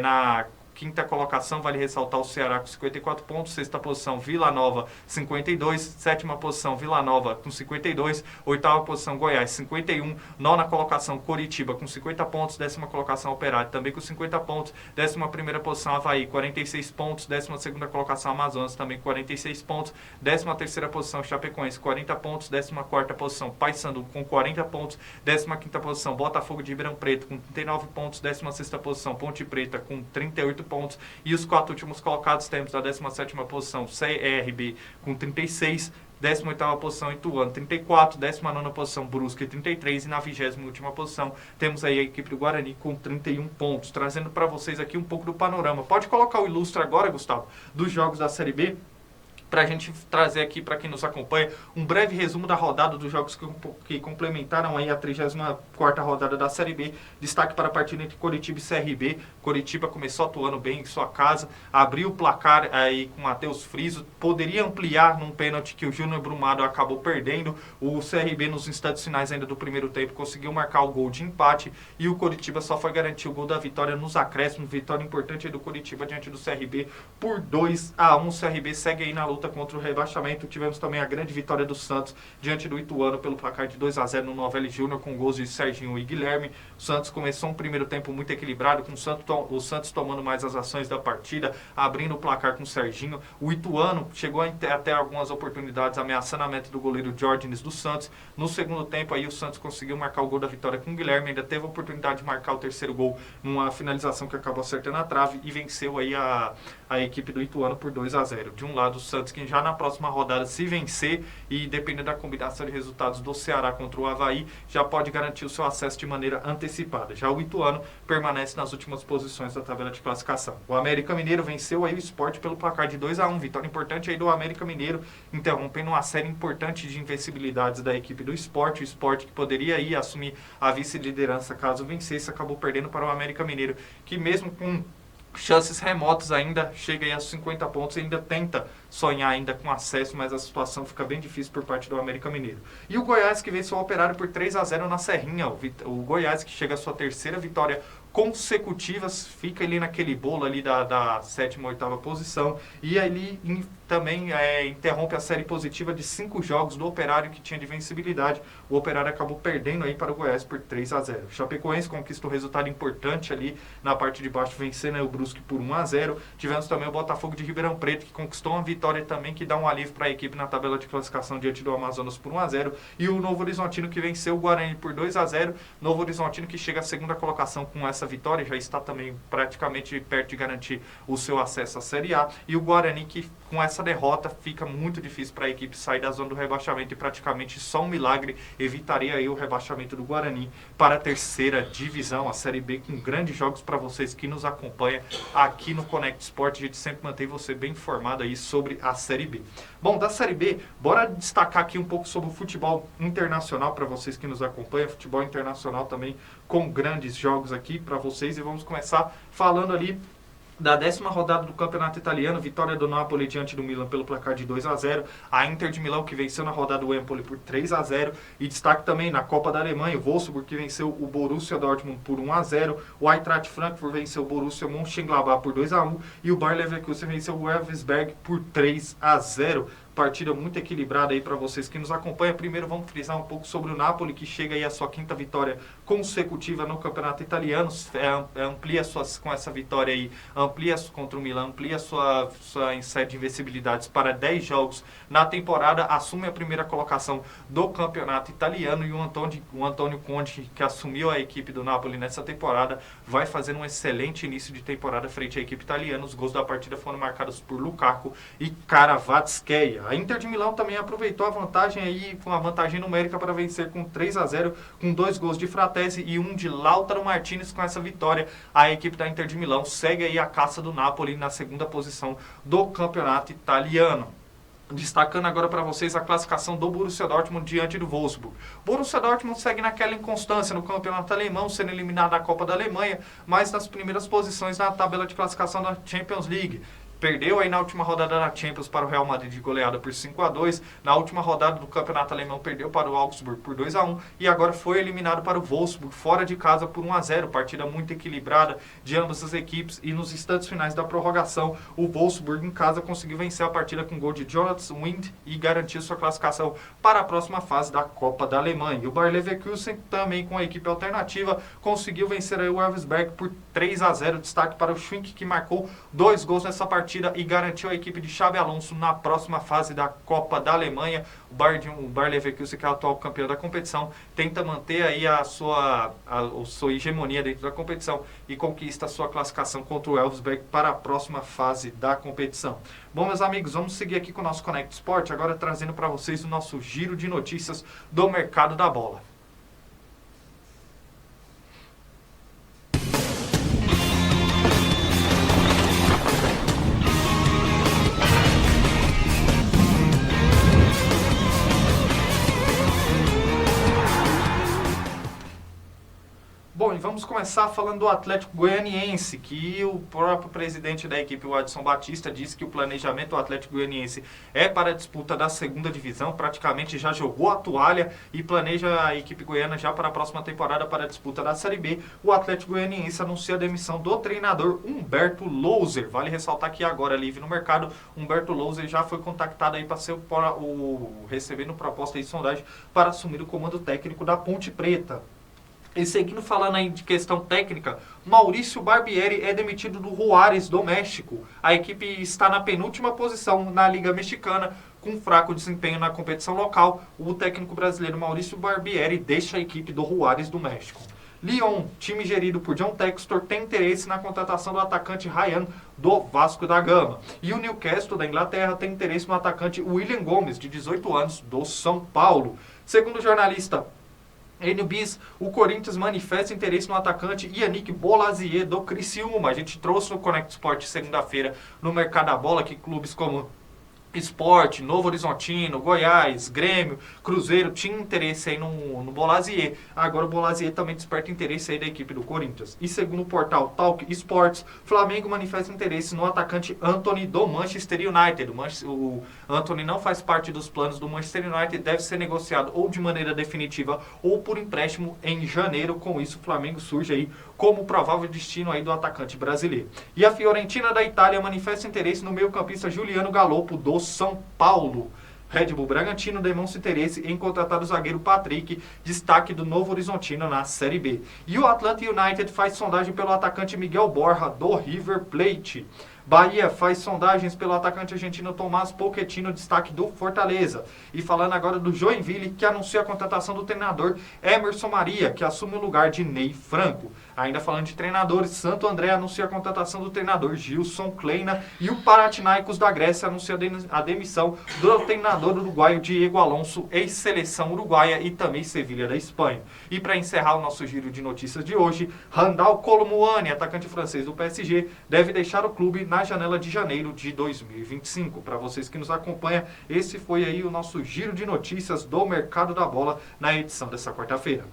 na quinta colocação, vale ressaltar o Ceará com 54 pontos. Sexta posição, Vila Nova, 52. Sétima posição, Vila Nova com 52. Oitava posição, Goiás, 51. Nona colocação, Coritiba com 50 pontos. Décima colocação, Operário também com 50 pontos. Décima primeira posição, Avaí, 46 pontos. Décima segunda colocação, Amazonas também com 46 pontos. Décima terceira posição, Chapecoense, 40 pontos. Décima quarta posição, Paysandu com 40 pontos. Décima quinta posição, Botafogo de Ribeirão Preto com 39 pontos. Décima sexta posição, Ponte Preta com 38 pontos. E os quatro últimos colocados temos a 17ª posição CRB com 36, 18ª posição Ituano 34, 19ª posição Brusque 33 e na 20ª posição temos aí a equipe do Guarani com 31 pontos, trazendo para vocês aqui um pouco do panorama. Pode colocar o ilustre agora, Gustavo, dos jogos da Série B, para a gente trazer aqui para quem nos acompanha um breve resumo da rodada dos jogos que complementaram aí a 34ª rodada da Série B. Destaque para a partida entre Coritiba e CRB. Coritiba começou atuando bem em sua casa, abriu o placar aí com Matheus Friso, poderia ampliar num pênalti que o Júnior Brumado acabou perdendo. O CRB nos instantes finais ainda do primeiro tempo conseguiu marcar o gol de empate e o Coritiba só foi garantir o gol da vitória nos acréscimos. Vitória importante aí do Coritiba diante do CRB por 2-1. O CRB segue aí na luta contra o rebaixamento. Tivemos também a grande vitória do Santos diante do Ituano pelo placar de 2-0 no Novelli Júnior com gols de Serginho e Guilherme. O Santos começou um primeiro tempo muito equilibrado, com o Santos tomando mais as ações da partida, abrindo o placar com o Serginho. O Ituano chegou até algumas oportunidades, ameaçando a meta do goleiro Jordanes do Santos. No segundo tempo aí o Santos conseguiu marcar o gol da vitória com o Guilherme, ainda teve a oportunidade de marcar o terceiro gol numa finalização que acabou acertando a trave e venceu aí a equipe do Ituano por 2-0. De um lado o Santos, que já na próxima rodada, se vencer e dependendo da combinação de resultados do Ceará contra o Avaí, já pode garantir o seu acesso de maneira antecipada. Já o Ituano permanece nas últimas posições da tabela de classificação. O América Mineiro venceu aí o Sport pelo placar de 2-1. Vitória importante aí do América Mineiro, interrompendo uma série importante de invencibilidades da equipe do Sport. O Sport, que poderia aí assumir a vice-liderança caso vencesse, acabou perdendo para o América Mineiro, que mesmo com chances remotas ainda chega aí aos 50 pontos e ainda tenta sonhar ainda com acesso, mas a situação fica bem difícil por parte do América Mineiro. E o Goiás, que venceu o Operário por 3-0 na Serrinha. O Goiás, que chega à sua terceira vitória consecutivas, fica ali naquele bolo ali da 7ª, 8ª posição, e ali também interrompe a série positiva de 5 jogos do Operário, que tinha de vencibilidade. O Operário acabou perdendo aí para o Goiás por 3-0. Chapecoense conquista um resultado importante ali na parte de baixo, vencendo o Brusque por 1-0. Tivemos também o Botafogo de Ribeirão Preto, que conquistou uma vitória também que dá um alívio para a equipe na tabela de classificação diante do Amazonas por 1-0. E o Novo Horizontino, que venceu o Guarani por 2-0. Novo Horizontino, que chega à segunda colocação com essa vitória, já está também praticamente perto de garantir o seu acesso à Série A. E o Guarani, que com essa derrota fica muito difícil para a equipe sair da zona do rebaixamento, e praticamente só um milagre evitaria aí o rebaixamento do Guarani para a terceira divisão, a Série B, com grandes jogos para vocês que nos acompanham aqui no Conect Sport. A gente sempre mantém você bem informado aí sobre a Série B. Bom, da Série B, bora destacar aqui um pouco sobre o futebol internacional para vocês que nos acompanham. Futebol internacional também com grandes jogos aqui para vocês, e vamos começar falando ali Da 10ª rodada do Campeonato Italiano, vitória do Napoli diante do Milan pelo placar de 2-0. A Inter de Milão que venceu na rodada do Empoli por 3-0. E destaque também na Copa da Alemanha, o Wolfsburg que venceu o Borussia Dortmund por 1-0. O Eintracht Frankfurt venceu o Borussia Mönchengladbach por 2-1. E o Bayer Leverkusen venceu o Elversberg por 3-0. Partida muito equilibrada aí para vocês que nos acompanham. Primeiro vamos frisar um pouco sobre o Napoli, que chega aí a sua 5ª vitória consecutiva no Campeonato Italiano. Amplia com essa vitória aí, amplia contra o Milan, amplia sua série de invencibilidades para 10 jogos na temporada, assume a primeira colocação do Campeonato Italiano, e o Antônio Conte, que assumiu a equipe do Napoli nessa temporada, vai fazer um excelente início de temporada frente à equipe italiana. Os gols da partida foram marcados por Lukaku e Kvaratskhelia. A Inter de Milão também aproveitou a vantagem aí, com a vantagem numérica, para vencer com 3-0, com 2 gols de Fratesi e 1 de Lautaro Martinez. Com essa vitória, a equipe da Inter de Milão segue aí a caça do Napoli na 2ª posição do campeonato italiano. Destacando agora para vocês a classificação do Borussia Dortmund diante do Wolfsburg. Borussia Dortmund segue naquela inconstância no campeonato alemão, sendo eliminado da Copa da Alemanha, mas nas primeiras posições na tabela de classificação da Champions League. Perdeu aí na última rodada da Champions para o Real Madrid de goleada por 5-2. Na última rodada do Campeonato Alemão perdeu para o Augsburg por 2-1. E agora foi eliminado para o Wolfsburg fora de casa por 1-0. Partida muito equilibrada de ambas as equipes. E nos instantes finais da prorrogação, o Wolfsburg em casa conseguiu vencer a partida com gol de Jonathan Wind e garantir sua classificação para a próxima fase da Copa da Alemanha. E o Bayer Leverkusen, também com a equipe alternativa, conseguiu vencer aí o Elversberg por 3-0. Destaque para o Schwink, que marcou 2 gols nessa partida e garantiu a equipe de Xabi Alonso na próxima fase da Copa da Alemanha. O Bayer Leverkusen, que é o atual campeão da competição, tenta manter aí a sua hegemonia dentro da competição e conquista a sua classificação contra o Elversberg para a próxima fase da competição. Bom, meus amigos, vamos seguir aqui com o nosso Connect Sport, agora trazendo para vocês o nosso giro de notícias do mercado da bola. Bom, e vamos começar falando do Atlético Goianiense, que o próprio presidente da equipe, o Adson Batista, disse que o planejamento do Atlético Goianiense é para a disputa da 2ª divisão, praticamente já jogou a toalha e planeja a equipe goiana já para a próxima temporada para a disputa da Série B. O Atlético Goianiense anuncia a demissão do treinador Humberto Louser. Vale ressaltar que agora livre no mercado, Humberto Louser já foi contactado aí para ser recebendo proposta de sondagem para assumir o comando técnico da Ponte Preta. E seguindo falando aí de questão técnica, Maurício Barbieri é demitido do Juárez do México. A equipe está na penúltima posição na Liga Mexicana, com fraco desempenho na competição local. O técnico brasileiro Maurício Barbieri deixa a equipe do Juárez do México. Lyon, time gerido por John Textor, tem interesse na contratação do atacante Ryan do Vasco da Gama. E o Newcastle da Inglaterra tem interesse no atacante William Gomes, de 18 anos, do São Paulo. Segundo o jornalista NBIS, o Corinthians manifesta interesse no atacante Yannick Bolazier do Criciúma. A gente trouxe no Connect Sport segunda-feira no mercado da bola que clubes como Sport, Novo Horizontino, Goiás, Grêmio, Cruzeiro tinha interesse aí no Bolazier. Agora o Bolazier também desperta interesse aí da equipe do Corinthians. E segundo o portal Talk Sports, Flamengo manifesta interesse no atacante Antony do Manchester United. O Antony não faz parte dos planos do Manchester United, deve ser negociado ou de maneira definitiva ou por empréstimo em janeiro. Com isso, o Flamengo surge aí como provável destino aí do atacante brasileiro. E a Fiorentina da Itália manifesta interesse no meio-campista Juliano Galopo do São Paulo. Red Bull Bragantino demonstra interesse em contratar o zagueiro Patrick, destaque do Novo Horizontino na Série B. E o Atlanta United faz sondagem pelo atacante Miguel Borja do River Plate. Bahia faz sondagens pelo atacante argentino Tomás Pochettino, destaque do Fortaleza. E falando agora do Joinville, que anuncia a contratação do treinador Emerson Maria, que assume o lugar de Ney Franco. Ainda falando de treinadores, Santo André anuncia a contratação do treinador Gilson Kleina e o Panathinaikos da Grécia anuncia a demissão do treinador uruguaio Diego Alonso, ex-seleção uruguaia, e também Sevilha da Espanha. E para encerrar o nosso giro de notícias de hoje, Randal Kolo Muani, atacante francês do PSG, deve deixar o clube na janela de janeiro de 2025. Para vocês que nos acompanham, esse foi aí o nosso giro de notícias do mercado da bola na edição dessa quarta-feira.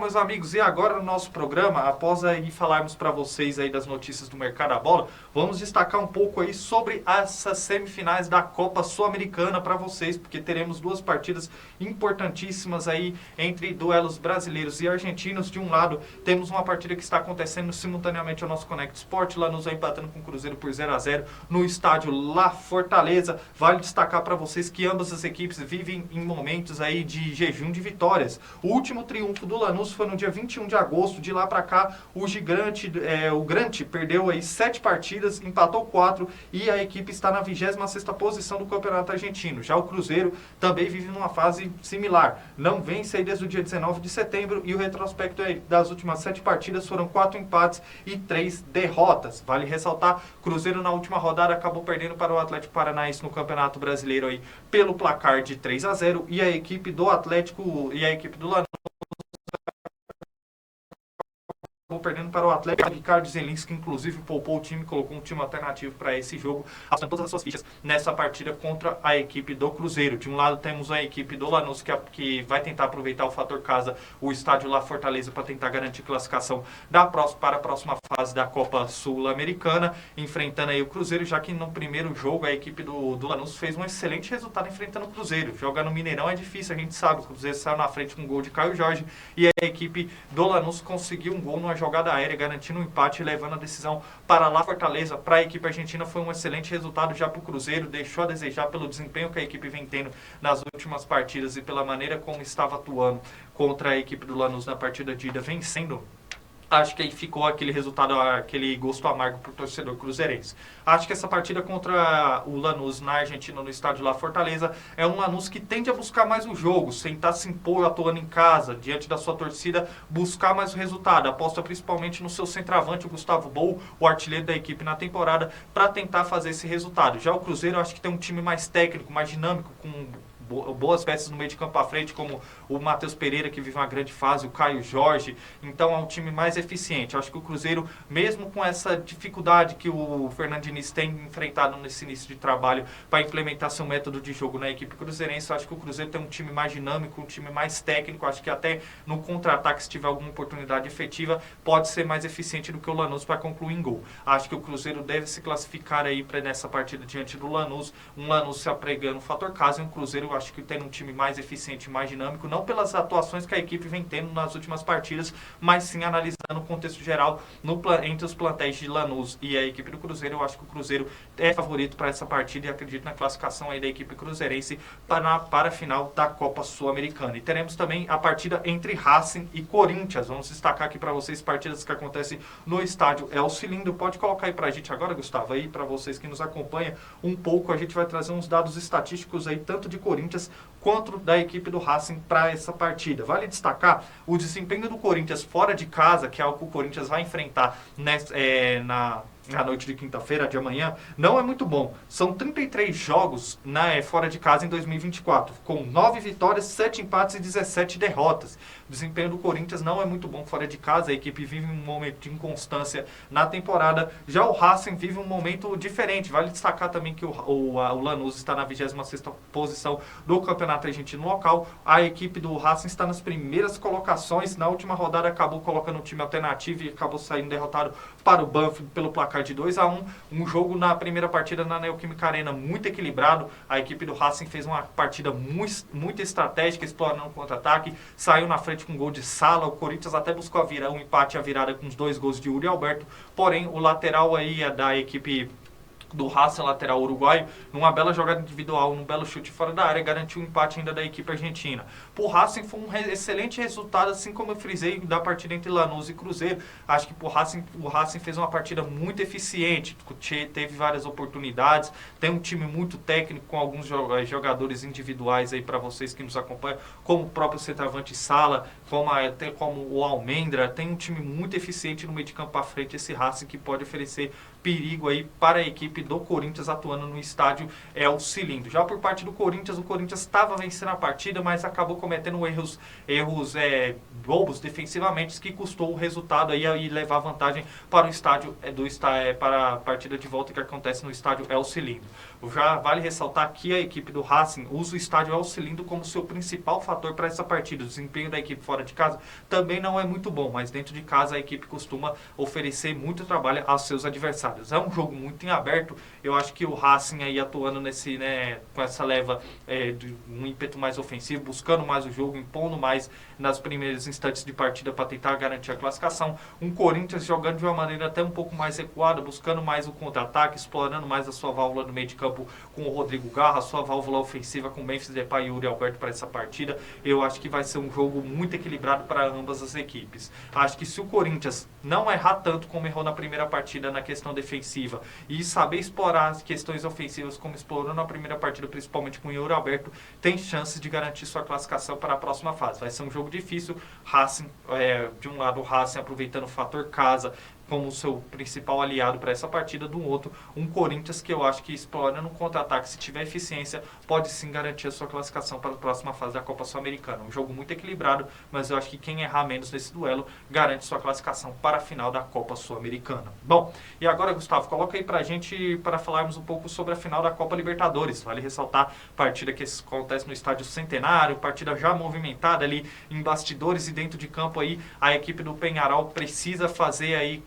Bom, meus amigos, e agora no nosso programa, após aí falarmos para vocês aí das notícias do mercado da bola, vamos destacar um pouco aí sobre essas semifinais da Copa Sul-Americana para vocês, porque teremos duas partidas importantíssimas aí entre duelos brasileiros e argentinos. De um lado, temos uma partida que está acontecendo simultaneamente ao nosso Connect Sport, Lanús vai empatando com o Cruzeiro por 0-0 no estádio La Fortaleza. Vale destacar para vocês que ambas as equipes vivem em momentos aí de jejum de vitórias. O último triunfo do Lanús foi no dia 21 de agosto. De lá para cá, o Grande perdeu aí 7 partidas, empatou 4 e a equipe está na 26ª posição do Campeonato Argentino. Já o Cruzeiro também vive numa fase similar. Não vence aí desde o dia 19 de setembro e o retrospecto das últimas 7 partidas foram 4 empates e 3 derrotas. Vale ressaltar, Cruzeiro na última rodada acabou perdendo para o Atlético Paranaense no Campeonato Brasileiro aí pelo placar de 3-0 e a equipe do Atlético e a equipe do Lanús perdendo para o Atlético. Ricardo Zelinski, que inclusive poupou o time, colocou um time alternativo para esse jogo, apostando todas as suas fichas nessa partida contra a equipe do Cruzeiro. De um lado temos a equipe do Lanús, que vai tentar aproveitar o fator casa, o estádio La Fortaleza, para tentar garantir classificação para a próxima fase da Copa Sul-Americana, enfrentando aí o Cruzeiro, já que no primeiro jogo a equipe do Lanús fez um excelente resultado enfrentando o Cruzeiro. Jogar no Mineirão é difícil, a gente sabe, o Cruzeiro saiu na frente com um gol de Caio Jorge e a equipe do Lanús conseguiu um gol numa jogada aérea, garantindo um empate e levando a decisão para lá Fortaleza. Para a equipe argentina foi um excelente resultado já para o Cruzeiro, deixou a desejar pelo desempenho que a equipe vem tendo nas últimas partidas e pela maneira como estava atuando contra a equipe do Lanús na partida de ida, vencendo. Acho que aí ficou aquele resultado, aquele gosto amargo para o torcedor cruzeirense. Acho que essa partida contra o Lanús na Argentina, no estádio La Fortaleza, é um Lanús que tende a buscar mais o jogo, tentar se impor atuando em casa, diante da sua torcida, buscar mais o resultado. Aposta principalmente no seu centroavante, o Gustavo Bou, o artilheiro da equipe na temporada, para tentar fazer esse resultado. Já o Cruzeiro, acho que tem um time mais técnico, mais dinâmico, com boas peças no meio de campo à frente, como o Matheus Pereira, que vive uma grande fase, o Caio Jorge. Então é um time mais eficiente. Eu acho que o Cruzeiro, mesmo com essa dificuldade que o Fernando Diniz tem enfrentado nesse início de trabalho para implementar seu método de jogo na equipe cruzeirense, eu acho que o Cruzeiro tem um time mais dinâmico, um time mais técnico. Eu acho que até no contra-ataque, se tiver alguma oportunidade efetiva, pode ser mais eficiente do que o Lanús para concluir em gol. Acho que o Cruzeiro deve se classificar aí nessa partida diante do Lanús, um Lanús se apregando o fator casa e um Cruzeiro, acho que tem um time mais eficiente, mais dinâmico, não pelas atuações que a equipe vem tendo nas últimas partidas, mas sim analisando o contexto geral entre os plantéis de Lanús e a equipe do Cruzeiro. Eu acho que o Cruzeiro é favorito para essa partida e acredito na classificação aí da equipe cruzeirense para a final da Copa Sul-Americana. E teremos também a partida entre Racing e Corinthians. Vamos destacar aqui para vocês partidas que acontecem no estádio El Cilindro. Pode colocar aí para a gente agora, Gustavo, aí para vocês que nos acompanham um pouco. A gente vai trazer uns dados estatísticos aí, tanto de Corinthians quanto da equipe do Racing para essa partida. Vale destacar o desempenho do Corinthians fora de casa, que é algo que o Corinthians vai enfrentar na noite de quinta-feira, de amanhã, não é muito bom. São 33 jogos fora de casa em 2024, com 9 vitórias, 7 empates e 17 derrotas. O desempenho do Corinthians não é muito bom fora de casa, a equipe vive um momento de inconstância na temporada. Já o Racing vive um momento diferente. Vale destacar também que o Lanús está na 26ª posição do Campeonato Argentino local. A equipe do Racing está nas primeiras colocações. Na última rodada acabou colocando um time alternativo e acabou saindo derrotado para o Banfield pelo placar de 2-1. Um jogo na primeira partida na Neoquímica Arena muito equilibrado. A equipe do Racing fez uma partida muito estratégica, explorando o contra-ataque, saiu na frente com um gol de Sala. O Corinthians até buscou um empate à virada com os 2 gols de Yuri Alberto, porém o lateral aí é da equipe do Racing, lateral uruguaio, numa bela jogada individual, num belo chute fora da área, garantiu o empate ainda da equipe argentina. Pro Racing foi um excelente resultado, assim como eu frisei da partida entre Lanús e Cruzeiro. Acho que o Racing fez uma partida muito eficiente, teve várias oportunidades, tem um time muito técnico com alguns jogadores individuais aí para vocês que nos acompanham, como o próprio centroavante Sala, como o Almendra. Tem um time muito eficiente no meio de campo à frente, esse Racing, que pode oferecer perigo aí para a equipe do Corinthians atuando no estádio El Cilindro. Já por parte do Corinthians, o Corinthians estava vencendo a partida, mas acabou cometendo erros bobos defensivamente, que custou o resultado aí e levar vantagem para o estádio para a partida de volta que acontece no estádio El Cilindro. Já vale ressaltar que a equipe do Racing usa o estádio El Cilindro como seu principal fator para essa partida. O desempenho da equipe fora de casa também não é muito bom, mas dentro de casa a equipe costuma oferecer muito trabalho aos seus adversários. É um jogo muito em aberto. Eu acho que o Racing aí atuando nesse, né, com essa leva de um ímpeto mais ofensivo, buscando mais o jogo, impondo mais nas primeiros instantes de partida para tentar garantir a classificação. Um Corinthians jogando de uma maneira até um pouco mais recuada, buscando mais o contra-ataque, explorando mais a sua válvula no meio de campo com o Rodrigo Garra, a sua válvula ofensiva com Memphis Depay e Yuri Alberto para essa partida. Eu acho que vai ser um jogo muito equilibrado para ambas as equipes. Acho que se o Corinthians não errar tanto como errou na primeira partida na questão defensiva e saber explorar as questões ofensivas como explorou na primeira partida, principalmente com o Yuri Alberto, tem chances de garantir sua classificação para a próxima fase. Vai ser um jogo difícil. Racing, de um lado o Racing aproveitando o fator casa como seu principal aliado para essa partida, do outro, um Corinthians que eu acho que explora no contra-ataque, se tiver eficiência, pode sim garantir a sua classificação para a próxima fase da Copa Sul-Americana. Um jogo muito equilibrado, mas eu acho que quem errar menos nesse duelo garante sua classificação para a final da Copa Sul-Americana. Bom, e agora, Gustavo, coloca aí pra gente para falarmos um pouco sobre a final da Copa Libertadores. Vale ressaltar, partida que acontece no Estádio Centenário, partida já movimentada ali em bastidores e dentro de campo aí, a equipe do Peñarol precisa fazer aí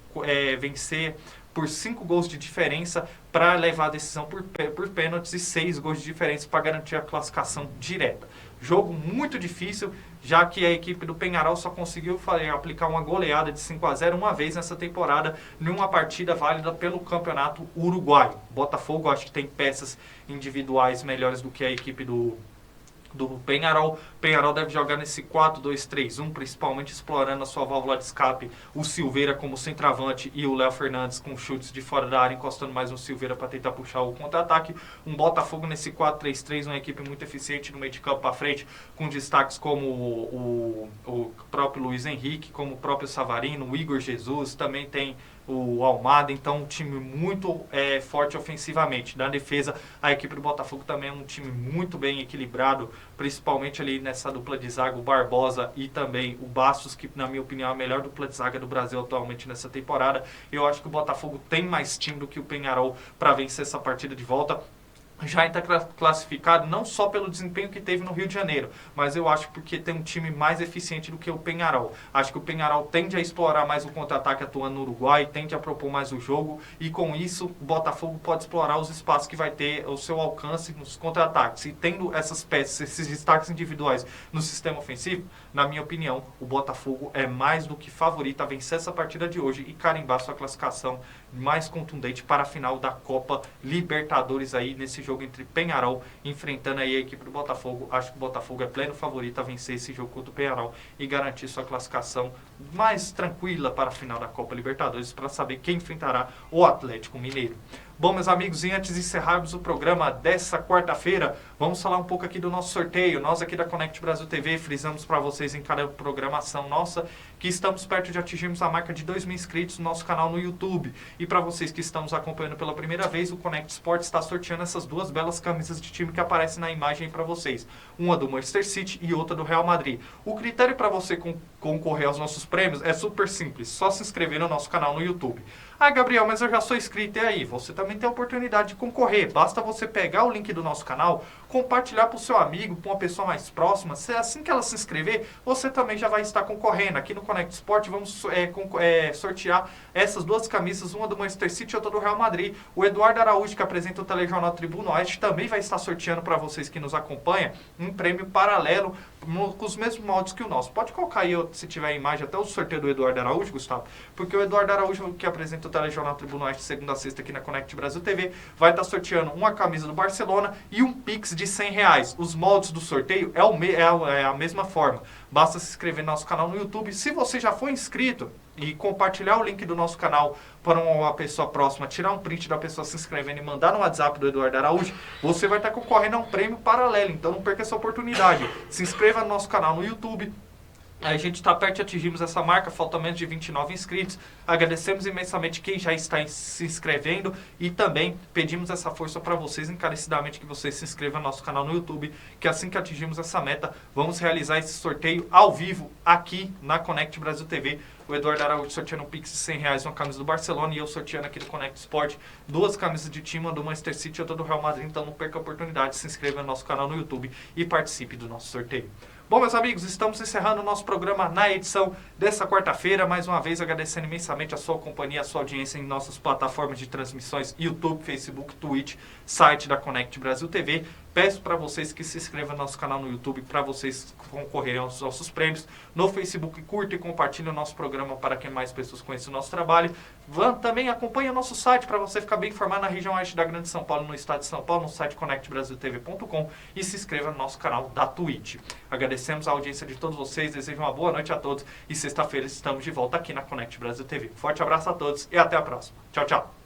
vencer por 5 gols de diferença para levar a decisão por pênaltis e 6 gols de diferença para garantir a classificação direta. Jogo muito difícil, já que a equipe do Peñarol só conseguiu aplicar uma goleada de 5-0 uma vez nessa temporada, numa partida válida pelo Campeonato Uruguaio. Botafogo acho que tem peças individuais melhores do que a equipe do Peñarol. Peñarol deve jogar nesse 4-2-3-1, principalmente explorando a sua válvula de escape, o Silveira como centroavante e o Léo Fernandes com chutes de fora da área, encostando mais no Silveira para tentar puxar o contra-ataque. Um Botafogo nesse 4-3-3, uma equipe muito eficiente no meio de campo para frente, com destaques como o próprio Luiz Henrique, como o próprio Savarino, o Igor Jesus, também tem o Almada, então um time muito forte ofensivamente. Na defesa, a equipe do Botafogo também é um time muito bem equilibrado, principalmente ali nessa dupla de zaga, o Barbosa e também o Bastos, que na minha opinião é a melhor dupla de zaga do Brasil atualmente nessa temporada. Eu acho que o Botafogo tem mais time do que o Peñarol para vencer essa partida de volta. Já está classificado não só pelo desempenho que teve no Rio de Janeiro, mas eu acho porque tem um time mais eficiente do que o Peñarol. Acho que o Peñarol tende a explorar mais o contra-ataque atuando no Uruguai, tende a propor mais o jogo, e com isso o Botafogo pode explorar os espaços que vai ter ao seu alcance nos contra-ataques. E tendo essas peças, esses destaques individuais no sistema ofensivo, na minha opinião, o Botafogo é mais do que favorito a vencer essa partida de hoje e carimbar sua classificação mais contundente para a final da Copa Libertadores aí nesse jogo entre Peñarol enfrentando aí a equipe do Botafogo. Acho que o Botafogo é pleno favorito a vencer esse jogo contra o Peñarol e garantir sua classificação mais tranquila para a final da Copa Libertadores, para saber quem enfrentará o Atlético Mineiro. Bom, meus amigos, e antes de encerrarmos o programa dessa quarta-feira, vamos falar um pouco aqui do nosso sorteio. Nós aqui da Connect Brasil TV frisamos para vocês em cada programação nossa que estamos perto de atingirmos a marca de 2.000 inscritos no nosso canal no YouTube. E para vocês que estão nos acompanhando pela primeira vez, o Connect Sport está sorteando essas duas belas camisas de time que aparecem na imagem para vocês. Uma do Manchester City e outra do Real Madrid. O critério para você concorrer aos nossos prêmios é super simples, só se inscrever no nosso canal no YouTube. Ah, Gabriel, mas eu já sou inscrito, e aí? Você também tem a oportunidade de concorrer. Basta você pegar o link do nosso canal, compartilhar para o seu amigo, para uma pessoa mais próxima. Assim que ela se inscrever, você também já vai estar concorrendo. Aqui no Connect Sport vamos sortear essas duas camisas, uma do Manchester City e outra do Real Madrid. O Eduardo Araújo, que apresenta o Telejornal Tribuna Oeste, também vai estar sorteando para vocês que nos acompanham um prêmio paralelo com os mesmos moldes que o nosso. Pode colocar aí, se tiver a imagem, até o sorteio do Eduardo Araújo, Gustavo, porque o Eduardo Araújo, que apresenta o Telejornal Tribuna Oeste segunda a sexta aqui na Connect Brasil TV, vai estar sorteando uma camisa do Barcelona e um Pix de R$100. Os moldes do sorteio é a mesma forma. Basta se inscrever no nosso canal no YouTube. Se você já foi inscrito e compartilhar o link do nosso canal para uma pessoa próxima, tirar um print da pessoa se inscrevendo e mandar no WhatsApp do Eduardo Araújo, você vai estar concorrendo a um prêmio paralelo. Então não perca essa oportunidade. Se inscreva no nosso canal no YouTube. A gente está perto de atingirmos essa marca, falta menos de 29 inscritos. Agradecemos imensamente quem já está se inscrevendo e também pedimos essa força para vocês encarecidamente, que vocês se inscrevam no nosso canal no YouTube, que assim que atingirmos essa meta, vamos realizar esse sorteio ao vivo aqui na Connect Brasil TV O Eduardo Araújo sorteando um Pix de R$100, uma camisa do Barcelona, e eu sorteando aqui do Connect Sport 2 camisas de time, uma do Manchester City e outra do Real Madrid. Então não perca a oportunidade, se inscreva no nosso canal no YouTube e participe do nosso sorteio. Bom, meus amigos, estamos encerrando o nosso programa na edição dessa quarta-feira. Mais uma vez, agradecendo imensamente a sua companhia, a sua audiência em nossas plataformas de transmissões YouTube, Facebook, Twitch, site da Connect Brasil TV. Peço para vocês que se inscrevam no nosso canal no YouTube para vocês concorrerem aos nossos prêmios. No Facebook, curta e compartilhe o nosso programa para que mais pessoas conheçam o nosso trabalho. Também acompanhe o nosso site para você ficar bem informado na região oeste da Grande São Paulo, no estado de São Paulo, no site connectbrasiltv.com, e se inscreva no nosso canal da Twitch. Agradecemos a audiência de todos vocês, desejo uma boa noite a todos e sexta-feira estamos de volta aqui na Connect Brasil TV. Forte abraço a todos e até a próxima. Tchau, tchau.